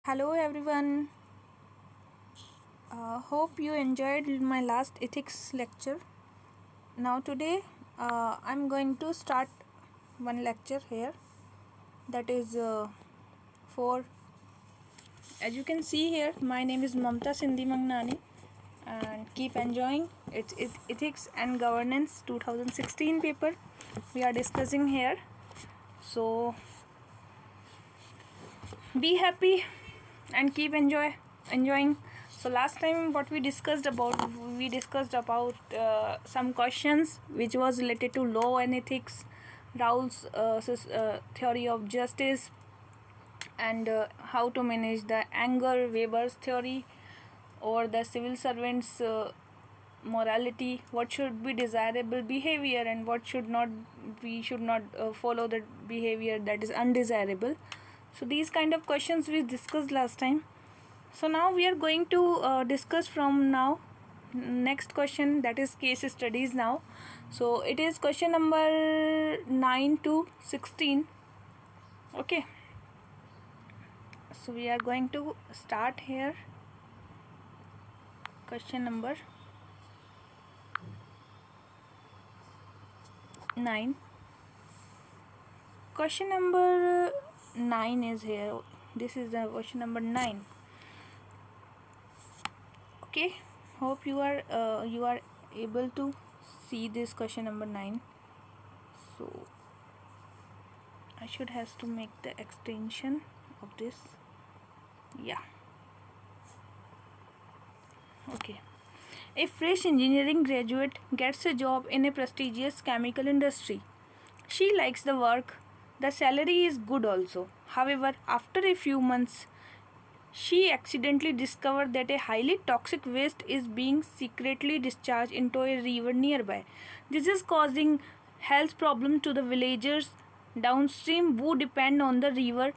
Hello everyone. Hope you enjoyed my last ethics lecture. Now today I'm going to start one lecture here that is for, as you can see here, my name is Mamta Sindhi Mangnani and keep enjoying. It's Ethics and Governance 2016 paper we are discussing here. So be happy and keep enjoying. So last time what we discussed about some questions which was related to law and ethics, Raoul's theory of justice, and how to manage the anger, Weber's theory, or the civil servants morality, what should be desirable behavior and what should not. We should not follow the behavior that is undesirable. So these kind of questions we discussed last time. So now we are going to discuss from now next question, that is case studies now. So it is question number 9 to 16. Okay, so we are going to start here. Question number 9. Question number 9 is here. This is the question number 9. Okay, hope you are able to see this question number 9. So I should has to make the extension of this. Yeah. Okay. A fresh engineering graduate gets a job in a prestigious chemical industry. She likes the work. The salary is good also. However, after a few months, she accidentally discovered that a highly toxic waste is being secretly discharged into a river nearby. This is causing health problems to the villagers downstream who depend on the river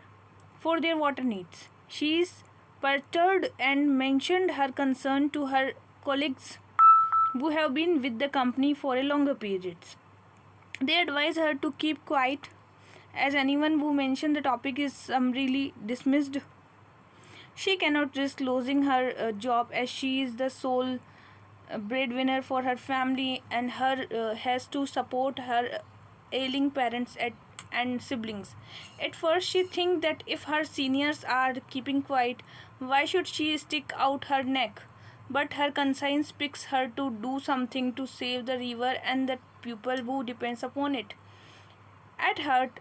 for their water needs. She is perturbed and mentioned her concern to her colleagues who have been with the company for a longer period. They advise her to keep quiet, as anyone who mentioned the topic is summarily dismissed. She cannot risk losing her job, as she is the sole breadwinner for her family and her has to support her ailing parents and siblings. At first she thinks that if her seniors are keeping quiet, why should she stick out her neck? But her conscience picks her to do something to save the river and the people who depends upon it. At heart,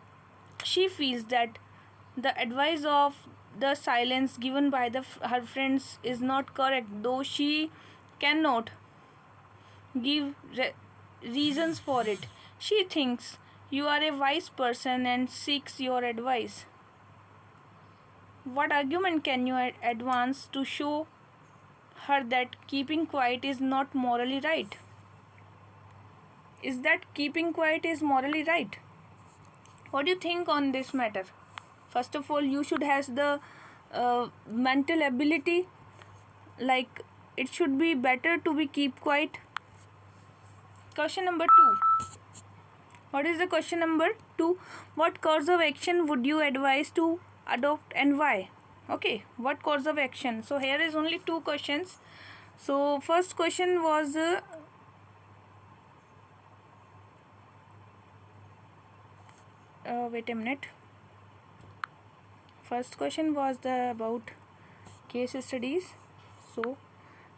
she feels that the advice of the silence given by her friends is not correct, though she cannot give reasons for it. She thinks you are a wise person and seeks your advice. What argument can you advance to show her that keeping quiet is not morally right? Is that keeping quiet is morally right? What do you think on this matter? First of all, you should have the mental ability, like it should be better to be keep quiet. Question number 2. What is the question number 2? What course of action would you advise to adopt and why? Okay, what course of action? So here is only 2 questions. So first question was wait a minute. First question was about case studies. So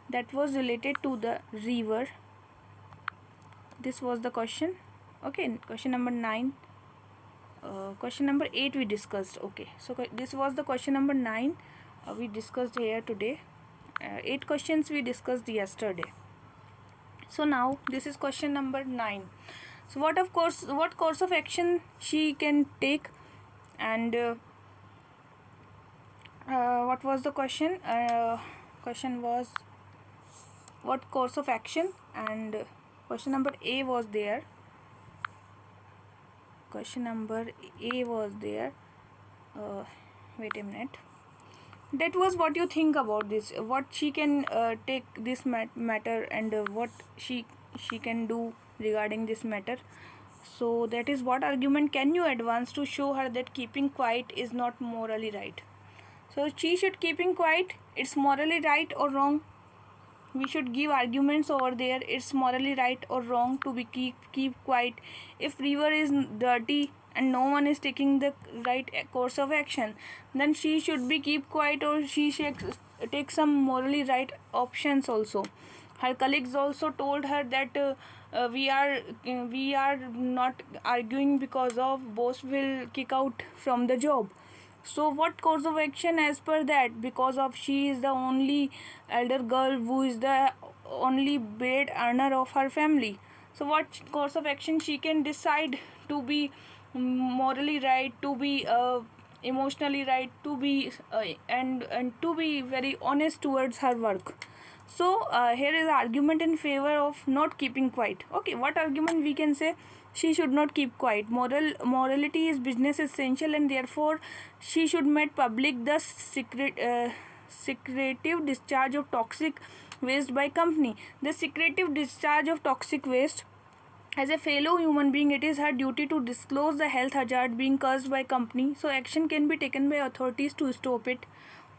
that was related to the river. This was the question. Okay, question number 9. Question number 8 we discussed. Okay, so this was the question number 9 we discussed here today. 8 questions we discussed yesterday. So now this is question number 9. So what course of action she can take, and what was the question? Question was what course of action, and question number A was there. Question number A was there. Wait a minute. That was what you think about this. What she can take this matter, and what she can do regarding this matter. So that is what argument can you advance to show her that keeping quiet is not morally right. So she should keeping quiet. It's morally right or wrong? We should give arguments over there. It's morally right or wrong to be keep quiet. If river is dirty and no one is taking the right course of action, then she should be keep quiet, or she should take some morally right options also. Her colleagues also told her that we are not arguing because of boss will kick out from the job. So what course of action as per that? Because of she is the only elder girl who is the only bread earner of her family. So what course of action she can decide to be morally right, to be emotionally right, to be and to be very honest towards her work. So here is argument in favor of not keeping quiet. Okay, what argument we can say? She should not keep quiet. Morality is business essential, and therefore she should make public the secretive discharge of toxic waste by company. The secretive discharge of toxic waste. As a fellow human being, it is her duty to disclose the health hazard being caused by company, so action can be taken by authorities to stop it.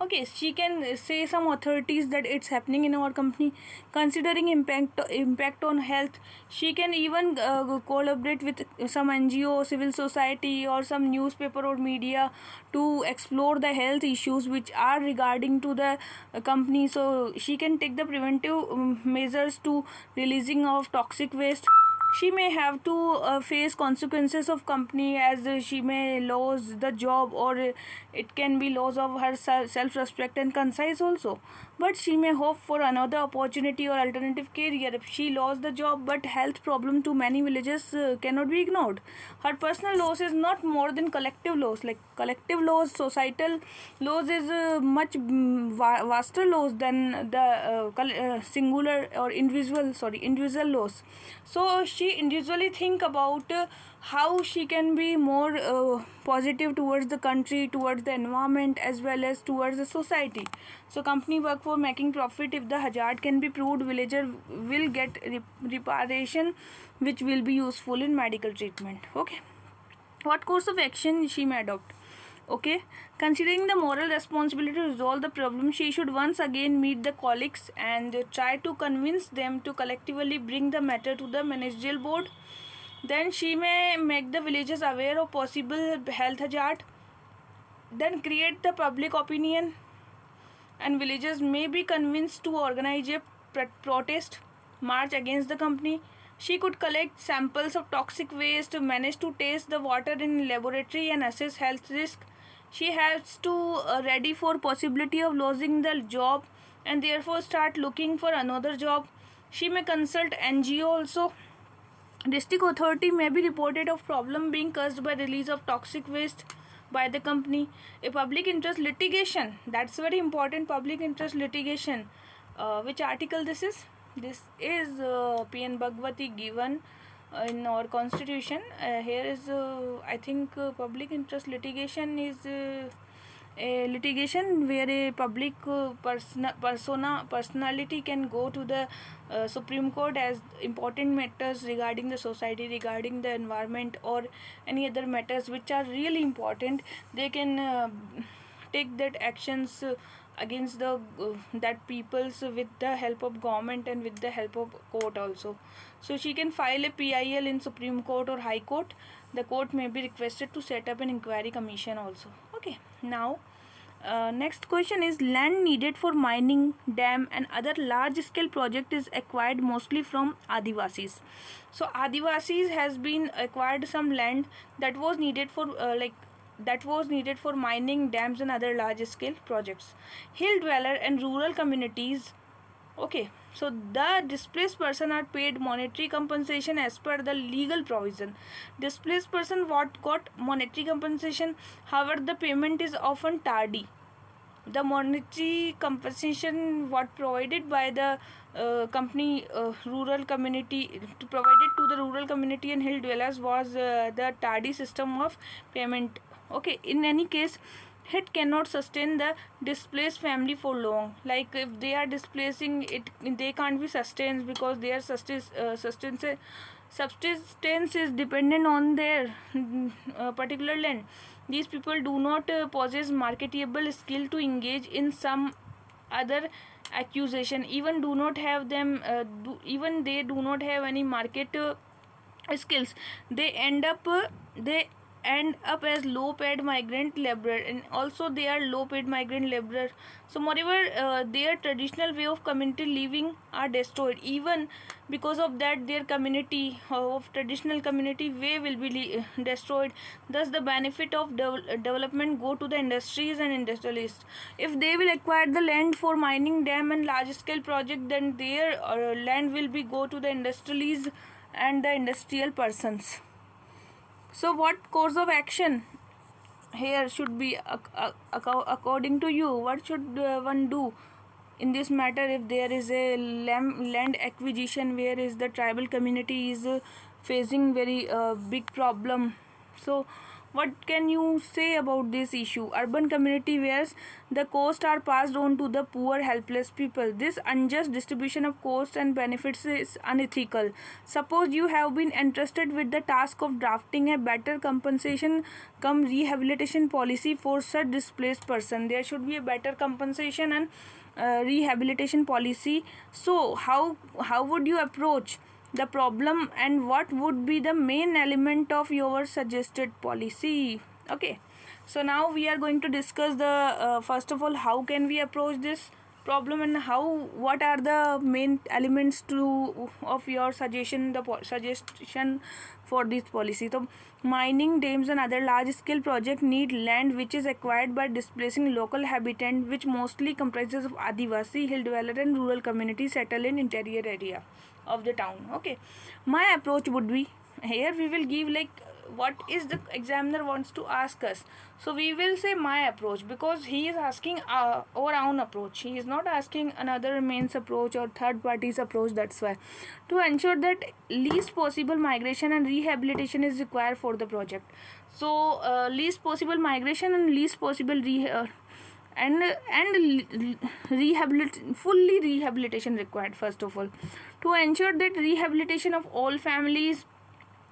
Okay, she can say some authorities that it's happening in our company, considering impact on health. She can even collaborate with some NGO, civil society, or some newspaper or media to explore the health issues which are regarding to the company. So she can take the preventive measures to releasing of toxic waste. She may have to face consequences of company, as she may lose the job, or it can be loss of her self-respect and conscience also. But she may hope for another opportunity or alternative career. If she lost the job, but health problem to many villages cannot be ignored. Her personal loss is not more than collective loss. Like collective loss, societal loss is much vaster loss than the singular or individual loss. So she individually think about how she can be more positive towards the country, towards the environment, as well as towards the society. So company work for making profit. If the hazard can be proved, villager will get reparation, which will be useful in medical treatment. Okay, what course of action she may adopt? Okay, considering the moral responsibility to resolve the problem, she should once again meet the colleagues and try to convince them to collectively bring the matter to the managerial board. Then she may make the villagers aware of possible health hazard, then create the public opinion, and villagers may be convinced to organize a protest march against the company. She could collect samples of toxic waste, manage to taste the water in laboratory and assess health risk. She has to ready for possibility of losing the job and therefore start looking for another job. She may consult NGO also. District authority may be reported of problem being caused by release of toxic waste by the company. A public interest litigation, that's very important. Public interest litigation, which article this is? This is PN Bhagwati given in our constitution. Here is I think public interest litigation is a litigation where a public personality can go to the Supreme Court as important matters regarding the society, regarding the environment, or any other matters which are really important. They can take that actions against the that peoples with the help of government and with the help of court also. So she can file a PIL in Supreme Court or High Court. The court may be requested to set up an inquiry commission also. Okay, now next question is, land needed for mining, dam and other large scale project is acquired mostly from Adivasis. So Adivasis has been acquired some land that was needed for mining, dams and other large scale projects. Hill dweller and rural communities. Okay, so the displaced person are paid monetary compensation as per the legal provision. Displaced person what got monetary compensation, however the payment is often tardy. The monetary compensation what provided by the company rural community provided to the rural community and hill dwellers was the tardy system of payment. Okay, in any case it cannot sustain the displaced family for long. Like if they are displacing it, they can't be sustained because their subsistence is dependent on their particular land. these people do not possess marketable skill to engage in some other accusation, even do not have them even they do not have any market skills. They end up as low paid migrant laborer, and also they are low paid migrant laborer. So moreover, their traditional way of community living are destroyed. Even because of that, their community of traditional community way will be destroyed. Thus the benefit of development go to the industries and industrialists. If they will acquire the land for mining, dam and large scale project, then their land will be go to the industrialists and the industrial persons. So what course of action here should be according to you? What should one do in this matter if there is a land acquisition where is the tribal community is facing very big problem? So what can you say about this issue? Urban community where the costs are passed on to the poor helpless people. This unjust distribution of costs and benefits is unethical. Suppose you have been entrusted with the task of drafting a better compensation cum rehabilitation policy for such displaced person. There should be a better compensation and rehabilitation policy. So how would you approach the problem, and what would be the main element of your suggested policy? Okay, so now we are going to discuss the first of all, how can we approach this problem, and what are the main elements of your suggestion, suggestion for this policy. So mining, dams and other large scale projects need land which is acquired by displacing local habitant, which mostly comprises of Adivasi, hill dweller and rural communities settled in interior area of the town. Okay, my approach would be, here we will give like what is the examiner wants to ask us. So we will say my approach, because he is asking our own approach. He is not asking another mains approach or third party's approach. That's why, to ensure that least possible migration and rehabilitation is required for the project. So least possible migration and least possible fully rehabilitation required. First of all, to ensure that rehabilitation of all families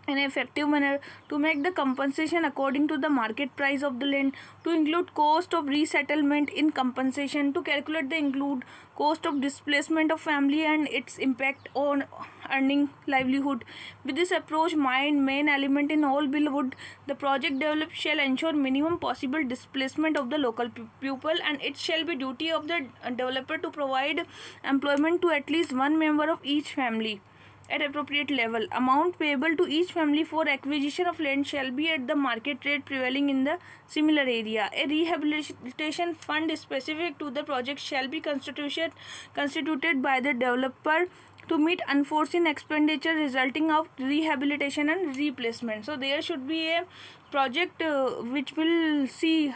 in an effective manner, to make the compensation according to the market price of the land, to include cost of resettlement in compensation, to calculate the include cost of displacement of family and its impact on earning livelihood. With this approach, main element in all bill would the project developed shall ensure minimum possible displacement of the local people, and it shall be duty of the developer to provide employment to at least one member of each family at appropriate level. Amount payable to each family for acquisition of land shall be at the market rate prevailing in the similar area. A rehabilitation fund specific to the project shall be constituted by the developer to meet unforeseen expenditure resulting of rehabilitation and replacement. So there should be a project which will see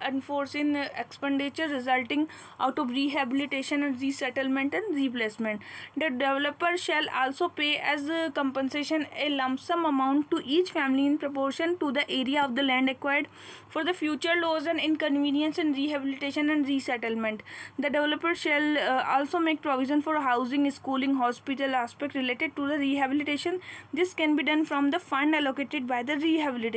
unforeseen expenditure resulting out of rehabilitation and resettlement and replacement. The developer shall also pay as a compensation a lump sum amount to each family in proportion to the area of the land acquired for the future loss and inconvenience in rehabilitation and resettlement. The developer shall also make provision for housing, schooling, hospital aspect related to the rehabilitation. This can be done from the fund allocated by the rehabilitation.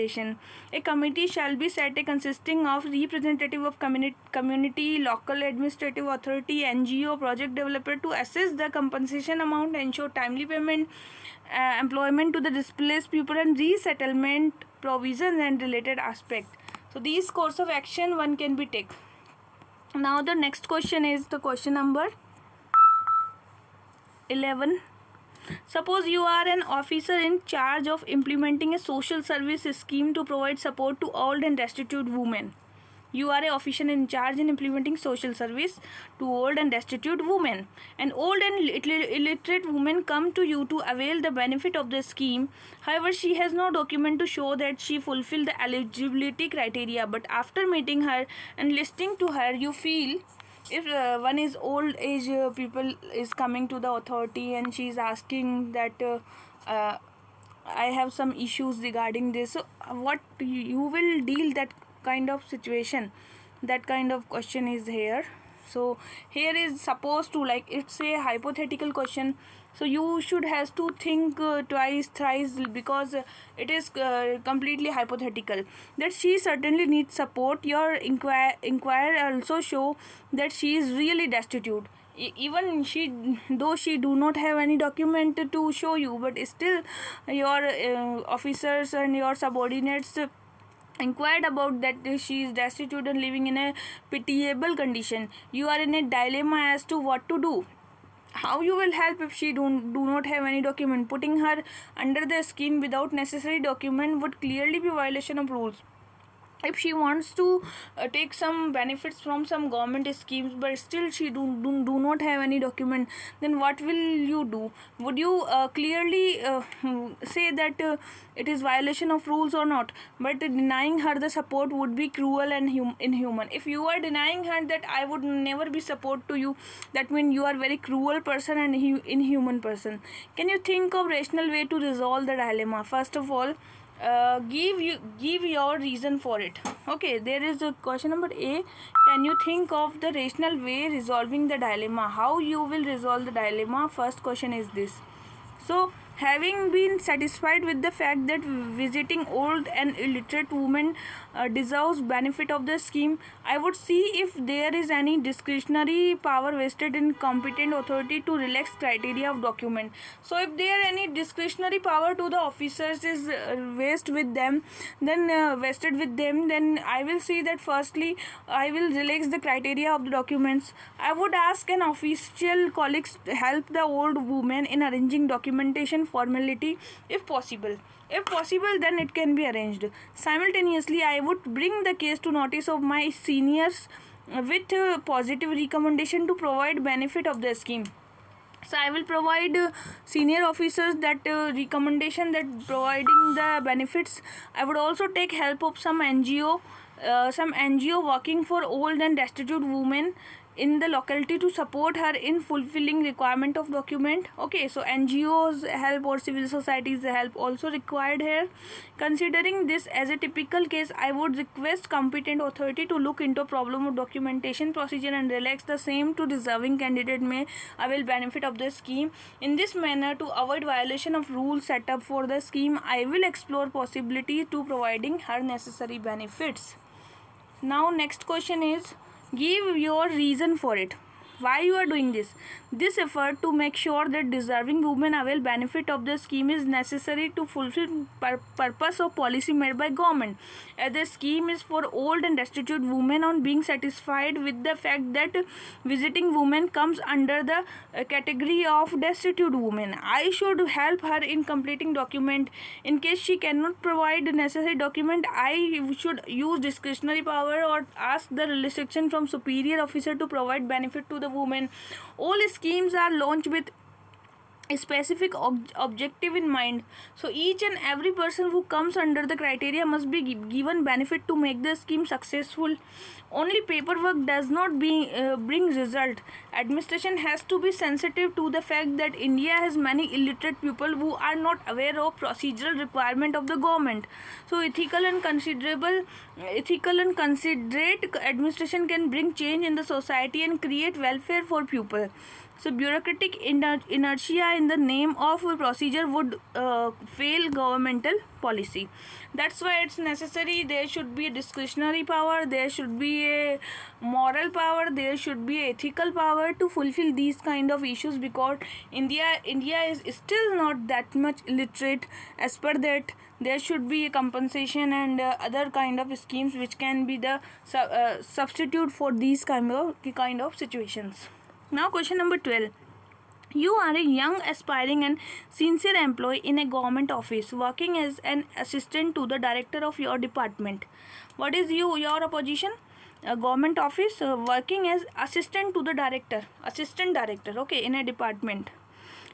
A committee shall be set consisting of representative of community, local administrative authority, NGO, project developer to assess the compensation amount, ensure timely payment, employment to the displaced people and resettlement provisions and related aspect. So these course of action one can be take. Now the next question is the question number 11. Suppose you are an officer in charge of implementing a social service scheme to provide support to old and destitute women. You are an officer in charge in implementing social service to old and destitute women. An old and illiterate woman come to you to avail the benefit of the scheme. However, she has no document to show that she fulfilled the eligibility criteria. But after meeting her and listening to her, you feel, if one is old age people is coming to the authority and she is asking that I have some issues regarding this, so what you will deal that kind of situation, that kind of question is here. So here is supposed to, like, it's a hypothetical question, so you should has to think twice thrice, because it is completely hypothetical. That she certainly needs support. Your inquire also show that she is really destitute. Even she, though she do not have any document to show you, but still your officers and your subordinates inquired about that she is destitute and living in a pitiable condition. You are in a dilemma as to what to do. How you will help if she do not have any document? Putting her under the scheme without necessary document would clearly be violation of rules. If she wants to take some benefits from some government schemes, but still she do not have any document, then what will you do? Would you clearly say that it is violation of rules or not? But denying her the support would be cruel and inhuman. If you are denying her that I would never be support to you, that means you are very cruel person and inhuman person. Can you think of rational way to resolve the dilemma? First of all, give your reason for it. Okay, there is a question number A. Can you think of the rational way resolving the dilemma? How you will resolve the dilemma? First question is this. So, having been satisfied with the fact that visiting old and illiterate women deserves benefit of the scheme, I would see if there is any discretionary power vested in competent authority to relax criteria of document. So if there any discretionary power to the officers is vested with them, then I will see that firstly I will relax the criteria of the documents. I would ask an official colleagues to help the old woman in arranging documentation formality if possible. If possible, then it can be arranged. Simultaneously, I would bring the case to notice of my seniors with positive recommendation to provide benefit of the scheme. So I will provide senior officers that recommendation that providing the benefits. I would also take help of some NGO working for old and destitute women in the locality to support her in fulfilling requirement of document. Okay, so NGOs help or civil societies help also required here. Considering this as a typical case, I would request competent authority to look into problem of documentation procedure and relax the same to deserving candidate may avail benefit of the scheme. In this manner, to avoid violation of rules set up for the scheme, I will explore possibility to providing her necessary benefits. Now next question is, give your reason for it. Why you are doing this? This effort to make sure that deserving women avail benefit of the scheme is necessary to fulfill purpose of policy made by government. As the scheme is for old and destitute women, on being satisfied with the fact that visiting women comes under the category of destitute women, I should help her in completing document. In case she cannot provide necessary document, I should use discretionary power or ask the restriction from superior officer to provide benefit to the women. All schemes are launched with a specific objective in mind. So each and every person who comes under the criteria must be given benefit to make the scheme successful. Only paperwork does not bring result. Administration has to be sensitive to the fact that India has many illiterate people who are not aware of procedural requirement of the government. So ethical and considerate administration can bring change in the society and create welfare for people. So bureaucratic inertia in the name of procedure would fail governmental policy. That's why it's necessary there should be a discretionary power, there should be a moral power, there should be ethical power to fulfill these kind of issues, because India is still not that much illiterate. As per that, there should be a compensation and other kind of schemes which can be the substitute for these kind of situations. Now question number 12. You are a young, aspiring and sincere employee in a government office working as an assistant to the director of your department. What is your position? A government office working as assistant to the director, okay, in a department.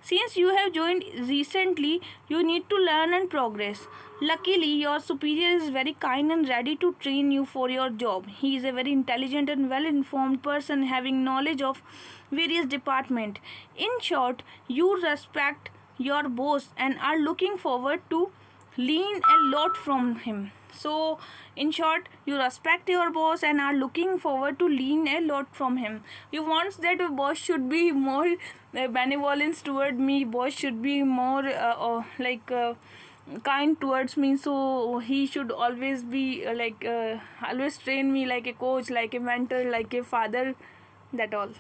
Since you have joined recently, you need to learn and progress. Luckily, your superior is very kind and ready to train you for your job. He is a very intelligent and well-informed person having knowledge of various departments. In short, you respect your boss and are looking forward to lean a lot from him. So in short, you respect your boss and are looking forward to lean a lot from him. You want that boss should be more benevolence toward me, boss should be more kind towards me, so he should always be always train me like a coach, like a mentor, like a father, that all.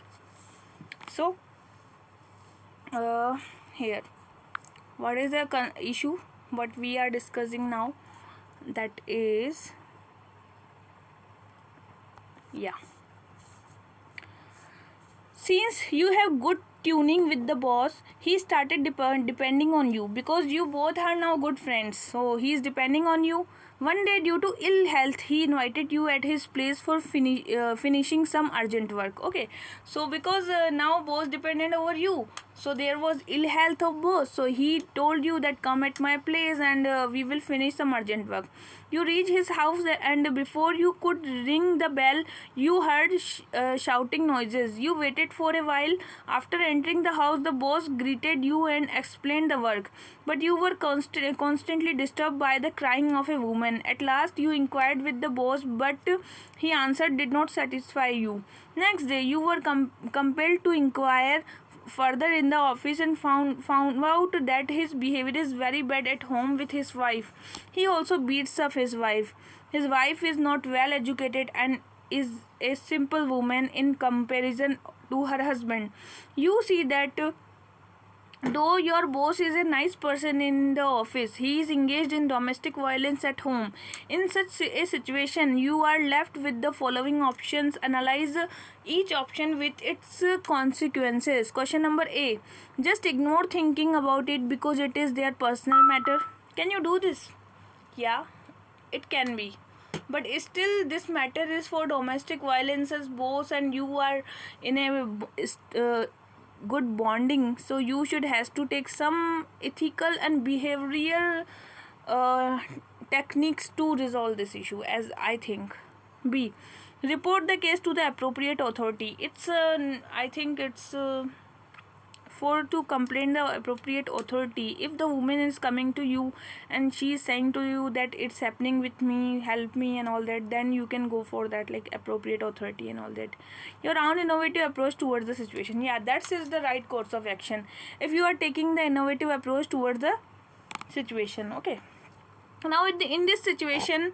So here, what is the issue what we are discussing now? That is, yeah, since you have good tuning with the boss, he started depending on you, because you both are now good friends, so he is depending on you. One day, due to ill health, he invited you at his place for finishing some urgent work. Okay, so because now boss dependent over you, so there was ill health of boss, so he told you that come at my place and we will finish some urgent work. You reach his house, and before you could ring the bell, you heard shouting noises. You waited for a while. After entering the house, the boss greeted you and explained the work, but you were constantly disturbed by the crying of a woman. At last, you inquired with the boss, but he answered did not satisfy you. Next day, you were compelled to inquire further in the office and found out that his behavior is very bad at home with his wife. He also beats up his wife. His wife is not well educated and is a simple woman in comparison to her husband. You see that though your boss is a nice person in the office, he is engaged in domestic violence at home. In such a situation, you are left with the following options. Analyze each option with its consequences. Question number A. Just ignore thinking about it because it is their personal matter. Can you do this? Yeah, it can be. But still, this matter is for domestic violence as boss, and you are in a good bonding, so you should has to take some ethical and behavioral uh, techniques to resolve this issue, as I think. B. Report the case to the appropriate authority. It's I think it's for to complain the appropriate authority. If the woman is coming to you and she is saying to you that it's happening with me, help me and all that, then you can go for that, like appropriate authority and all that. Your own innovative approach towards the situation, yeah, that is the right course of action if you are taking the innovative approach towards the situation. Okay, now in this situation,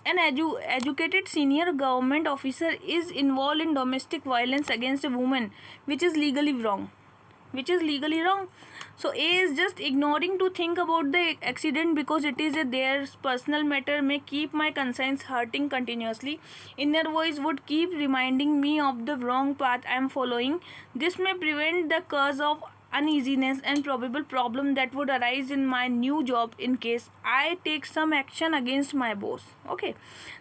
an educated senior government officer is involved in domestic violence against a woman, which is legally wrong. So A is just ignoring to think about the accident because it is their personal matter may keep my conscience hurting continuously. Inner voice would keep reminding me of the wrong path I am following. This may prevent the cause of uneasiness and probable problem that would arise in my new job in case I take some action against my boss. Okay,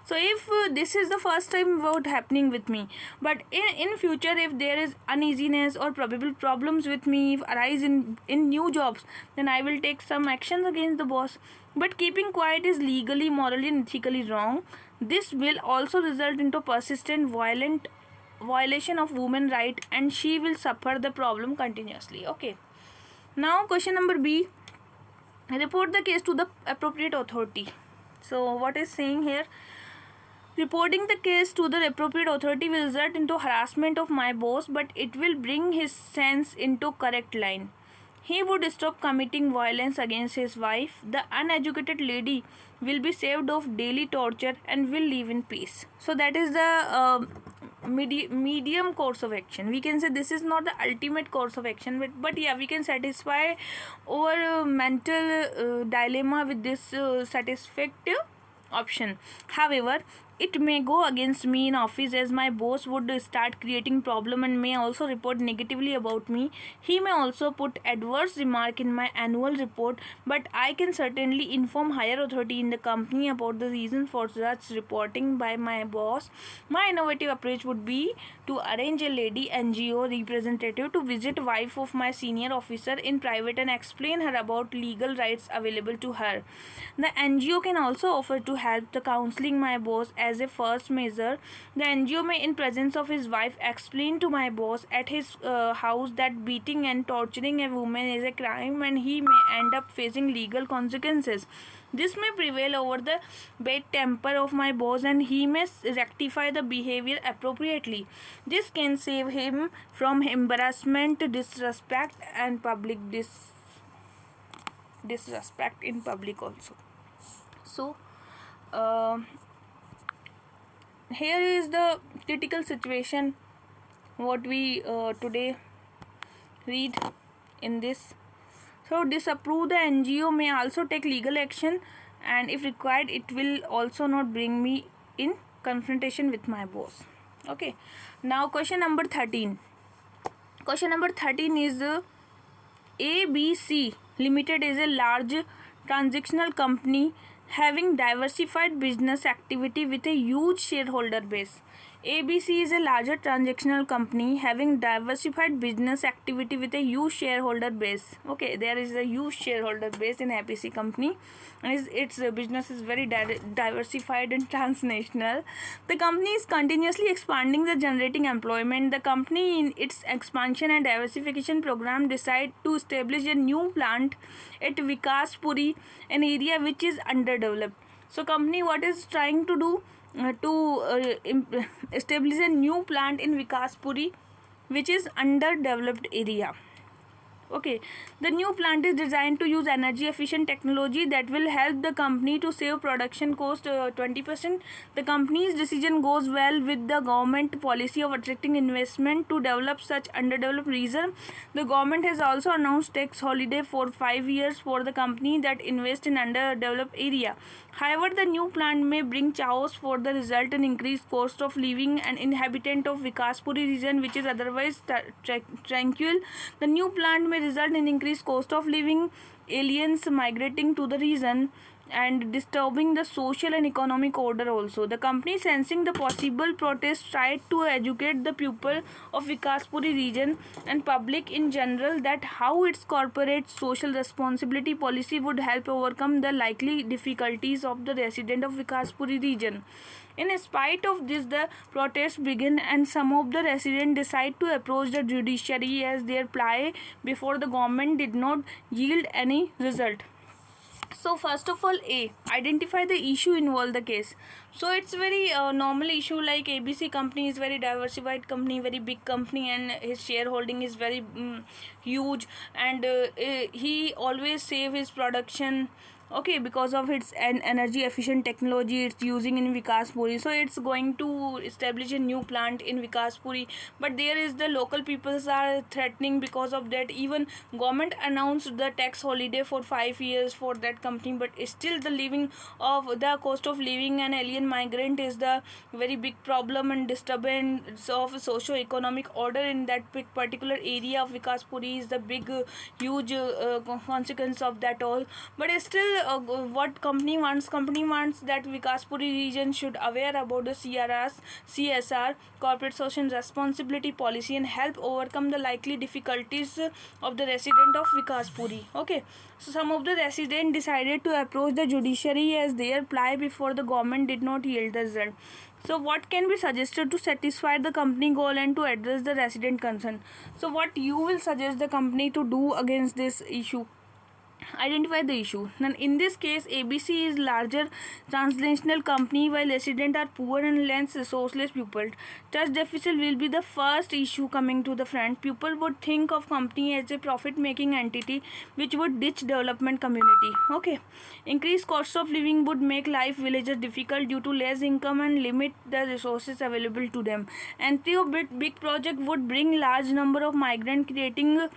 so if this is the first time about happening with me, but in future if there is uneasiness or probable problems with me arise in new jobs, then I will take some actions against the boss. But keeping quiet is legally, morally and ethically wrong. This will also result into persistent violent violation of women right, and she will suffer the problem continuously. Okay, now question number B. Report the case to the appropriate authority. So what is saying here? Reporting the case to the appropriate authority will result into harassment of my boss, but it will bring his sense into correct line. He would stop committing violence against his wife. The uneducated lady will be saved of daily torture and will live in peace. So that is the medium course of action. We can say this is not the ultimate course of action, but yeah, we can satisfy our mental dilemma with this satisfactory option. However, it may go against me in office, as my boss would start creating problem and may also report negatively about me. He may also put adverse remark in my annual report, but I can certainly inform higher authority in the company about the reason for such reporting by my boss. My innovative approach would be to arrange a lady NGO representative to visit wife of my senior officer in private and explain her about legal rights available to her. The NGO can also offer to help the counseling my boss as a first measure. The NGO may, in presence of his wife, explain to my boss at his house that beating and torturing a woman is a crime and he may end up facing legal consequences. This may prevail over the bad temper of my boss and he may rectify the behavior appropriately. This can save him from embarrassment, disrespect and disrespect in public also. So uh, here is the critical situation what we today read in this. So disapprove the NGO may also take legal action, and if required it will also not bring me in confrontation with my boss. Okay, now question number 13. Question number 13 is ABC Limited is a large transactional company having diversified business activity with a huge shareholder base. ABC is a larger transactional company having diversified business activity with a huge shareholder base. Okay, there is a huge shareholder base in ABC company, and its business is very diversified and transnational. The company is continuously expanding the generating employment. The company in its expansion and diversification program decide to establish a new plant at Vikas Puri, an area which is underdeveloped. So company what is trying to do establish a new plant in Vikas Puri, which is underdeveloped area. Okay, the new plant is designed to use energy efficient technology that will help the company to save production cost 20%. The company's decision goes well with the government policy of attracting investment to develop such underdeveloped region. The government has also announced tax holiday for 5 years for the company that invest in underdeveloped area. However, the new plant may bring chaos for the result and increased cost of living and inhabitant of Vikaspuri region, which is otherwise tranquil. The new plant may result in increased cost of living, aliens migrating to the region, and disturbing the social and economic order also. The company, sensing the possible protest, tried to educate the people of Vikaspuri region and public in general that how its corporate social responsibility policy would help overcome the likely difficulties of the resident of Vikaspuri region. In spite of this, the protests began and some of the residents decided to approach the judiciary as their plea before the government did not yield any result. So first of all, identify the issue involved the case. So it's very normal issue, like ABC company is very diversified company, very big company, and his shareholding is very huge, and he always save his production. Okay, because of its energy efficient technology it's using in Vikaspuri, so it's going to establish a new plant in Vikaspuri. But there is the local peoples are threatening because of that. Even government announced the tax holiday for 5 years for that company, but still the living of the cost of living and alien migrant is the very big problem and disturbance of socio-economic order in that particular area of Vikaspuri is the big huge consequence of that all. But still what company wants that Vikaspuri region should aware about the CSR corporate social responsibility policy and help overcome the likely difficulties of the resident of Vikaspuri. Okay, so some of the residents decided to approach the judiciary as their plea before the government did not yield the result. So what can be suggested to satisfy the company goal and to address the resident concern? So what you will suggest the company to do against this issue? Identify the issue. Now in this case, ABC is larger transnational company while residents are poor and less resourceless people. Trust deficit will be the first issue coming to the front. People would think of company as a profit making entity which would ditch development community. Okay, increased cost of living would make life villagers difficult due to less income and limit the resources available to them. Entry of big project would bring large number of migrants, creating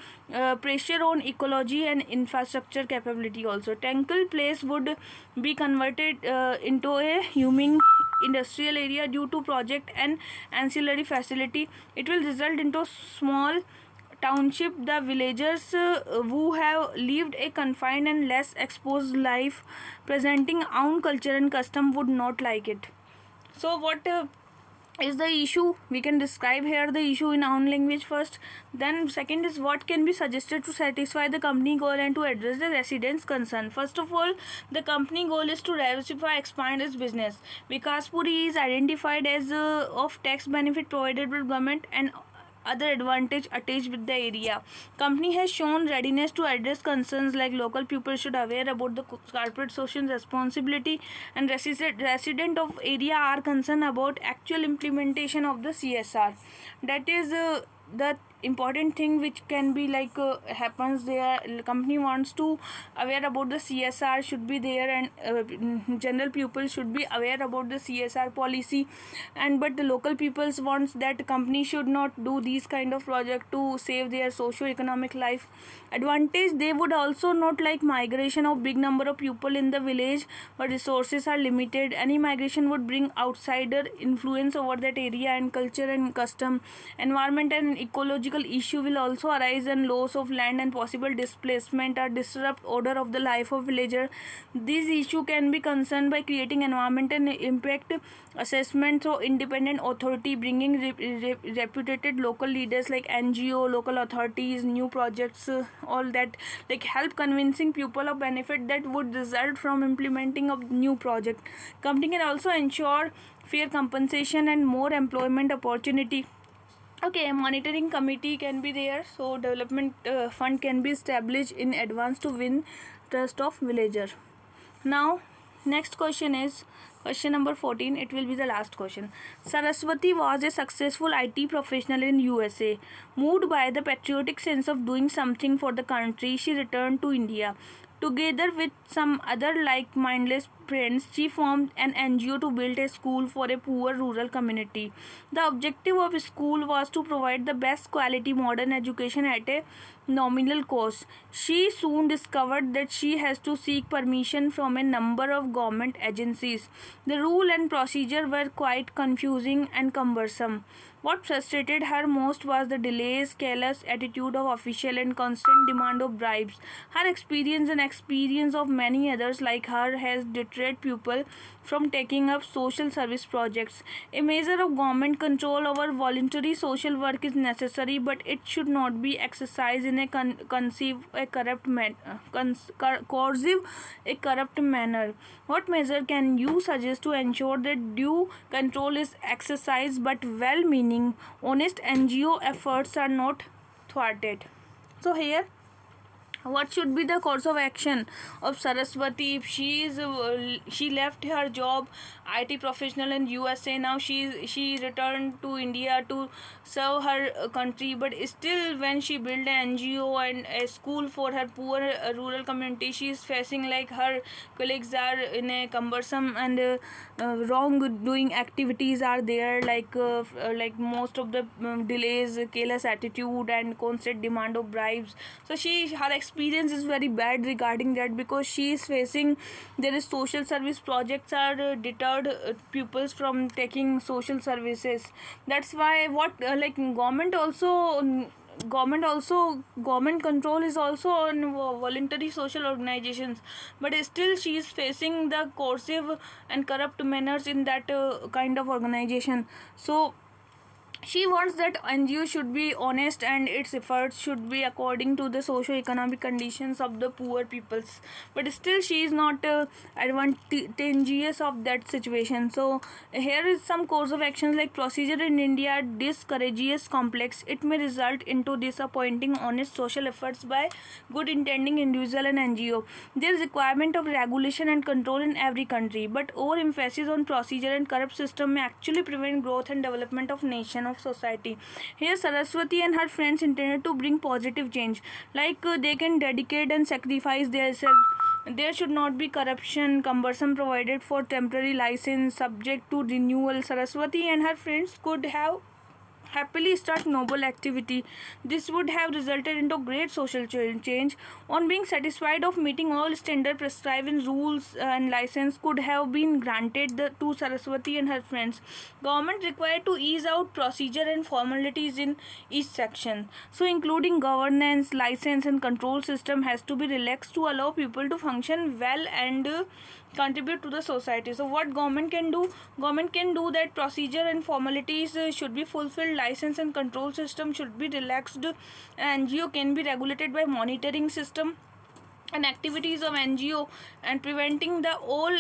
pressure on ecology and infrastructure capability also. Tenkal place would be converted into a humming industrial area due to project and ancillary facility. It will result into small township. The villagers who have lived a confined and less exposed life presenting own culture and custom would not like it. So what is the issue. We can describe here the issue in own language first. Then second is what can be suggested to satisfy the company goal and to address the residents concern. First of all, the company goal is to diversify, expand its business. Vikas Puri is identified as of tax benefit provided by government and other advantage attached with the area. Company has shown readiness to address concerns like local people should aware about the corporate social responsibility, and resident of area are concerned about actual implementation of the CSR. That is the important thing which can be happens there. Company wants to aware about the CSR should be there, and general people should be aware about the CSR policy, and but the local peoples wants that company should not do these kind of project to save their socio-economic life. Advantage, they would also not like migration of big number of people in the village, but resources are limited. Any migration would bring outsider influence over that area, and culture and custom. Environment and ecological issue will also arise, and loss of land and possible displacement or disrupt order of the life of villager. These issue can be concerned by creating environmental impact assessment through independent authority, bringing reputed local leaders like NGO, local authorities, new projects, all that like help convincing people of benefit that would result from implementing of new project. Company can also ensure fair compensation and more employment opportunity. Okay, monitoring committee can be there, so development fund can be established in advance to win trust of villager. Now next question is question number 14. It will be the last question. Saraswati was a successful IT professional in USA. Moved by the patriotic sense of doing something for the country, she returned to India. Together with some other like-minded friends, she formed an NGO to build a school for a poor rural community. The objective of the school was to provide the best quality modern education at a nominal cost. She soon discovered that she has to seek permission from a number of government agencies. The rule and procedure were quite confusing and cumbersome. What frustrated her most was the delays, careless attitude of officials, and constant demand of bribes. Her experience and experience of many others like her has deterred people from taking up social service projects. A measure of government control over voluntary social work is necessary, but it should not be exercised in a corrupt manner. What measure can you suggest to ensure that due control is exercised but well-meaning, honest NGO efforts are not thwarted? So here, what should be the course of action of Saraswati if she left her job IT professional in USA? Now she returned to India to serve her country, but still when she built an NGO and a school for her poor rural community, she is facing like her colleagues are in a cumbersome and wrong doing activities are there, like most of the delays, careless attitude, and constant demand of bribes. So her experience is very bad regarding that, because she is facing there is social service projects are deterred pupils from taking social services. That's why what government control is also on voluntary social organizations, but still she is facing the coercive and corrupt manners in that kind of organization. So she wants that NGO should be honest and its efforts should be according to the socio-economic conditions of the poor peoples. But still she is not advantageous of that situation. So here is some course of actions like procedure in India discourages complex. It may result into disappointing honest social efforts by good intending individual and NGO. There is requirement of regulation and control in every country, but overemphasis on procedure and corrupt system may actually prevent growth and development of nation of society. Here Saraswati and her friends intended to bring positive change, they can dedicate and sacrifice themselves. There should not be corruption, cumbersome provided for temporary license subject to renewal. Saraswati and her friends could have happily start noble activity. This would have resulted into great social change. On being satisfied of meeting all standard prescribed in rules and license could have been granted to Saraswati and her friends. Government required to ease out procedure and formalities in each section. So including governance, license and control system has to be relaxed to allow people to function well and contribute to the society. So what government can do? Government can do that procedure and formalities should be fulfilled, license and control system should be relaxed, NGO can be regulated by monitoring system and activities of NGO, and preventing the all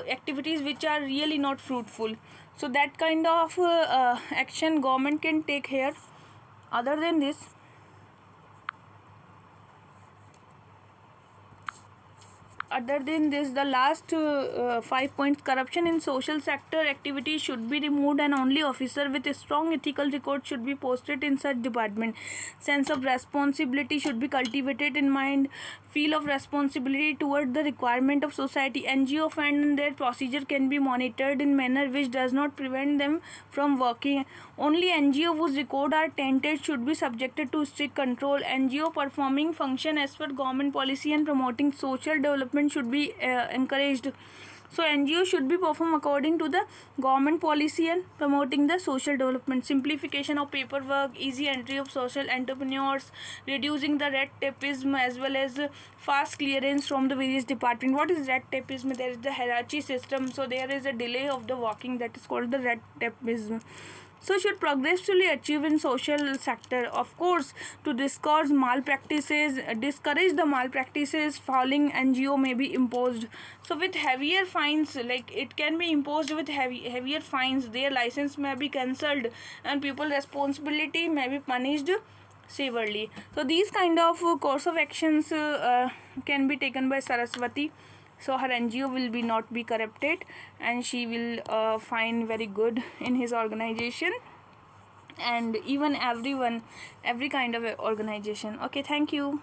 activities which are really not fruitful. So that kind of action government can take here. Other than this, the last 5 points: corruption in social sector activities should be removed and only officer with a strong ethical record should be posted in such department. Sense of responsibility should be cultivated in mind, feel of responsibility toward the requirement of society. NGO fund and their procedure can be monitored in manner which does not prevent them from working. Only NGO whose record are tainted should be subjected to strict control. NGO performing function as per government policy and promoting social development should be encouraged. So NGO should be performed according to the government policy and promoting the social development. Simplification of paperwork, easy entry of social entrepreneurs, reducing the red tapeism, as well as fast clearance from the various departments. What is red tapeism? There is the hierarchy system, so there is a delay of the working, that is called the red tapeism. So should progressively achieve in social sector. Of course, to discourage discourage the malpractices, fouling NGO may be imposed. So with heavier fines, like it can be imposed with heavier fines. Their license may be cancelled and people responsibility may be punished severely. So these kind of course of actions can be taken by Saraswati. So her NGO will be not be corrupted and she will find very good in his organization, and even every kind of organization. Okay, thank you.